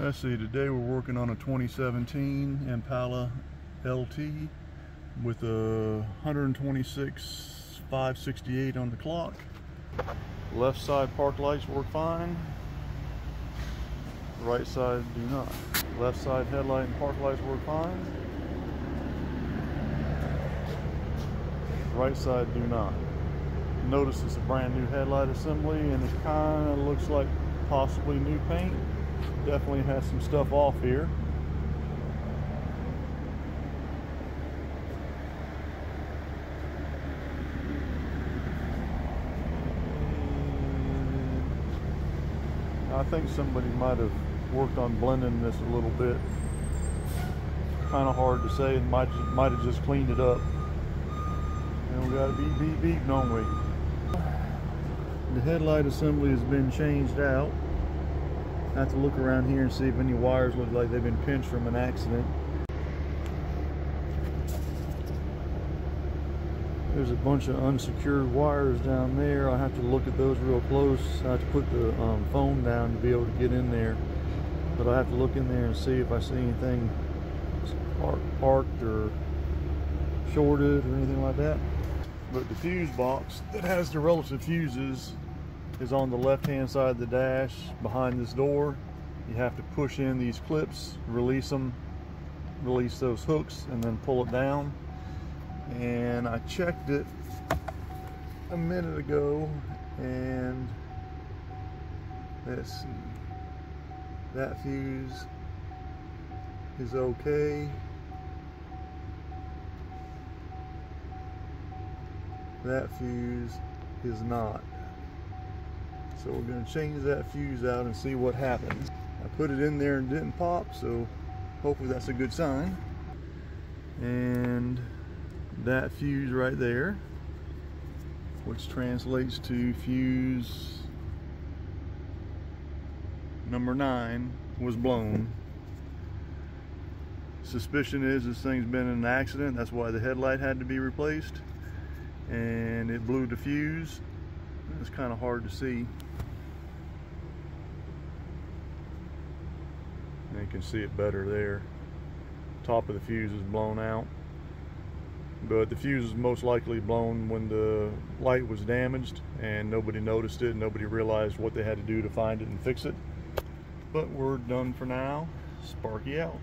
Let's see, today we're working on a 2017 Impala LT with a 126 568 on the clock. Left side park lights work fine. Right side do not. Left side headlight and park lights work fine. Right side do not. Notice it's a brand new headlight assembly and it kind of looks like possibly new paint. Definitely has some stuff off here. I think somebody might have worked on blending this a little bit. Kind of hard to say. It might have just cleaned it up. And we got a beep beep beep, don't we? The headlight assembly has been changed out. I have to look around here and see if any wires look like they've been pinched from an accident. There's a bunch of unsecured wires down there. I have to look at those real close. I have to put the phone down to be able to get in there. But I have to look in there and see if I see anything parked or shorted or anything like that. But the fuse box that has the relative fuses is on the left hand side of the dash behind this door. You have to push in these clips, release them, release those hooks, and then pull it down. And I checked it a minute ago, and let's see, that fuse is okay. That fuse is not. So we're going to change that fuse out and see what happens. I put it in there and it didn't pop, so hopefully that's a good sign. And that fuse right there, which translates to fuse number 9, was blown. Suspicion is this thing's been in an accident. That's why the headlight had to be replaced. And it blew the fuse. It's kind of hard to see. And you can see it better there. Top of the fuse is blown out. But the fuse is most likely blown when the light was damaged and nobody noticed it. Nobody realized what they had to do to find it and fix it. But we're done for now. Sparky out.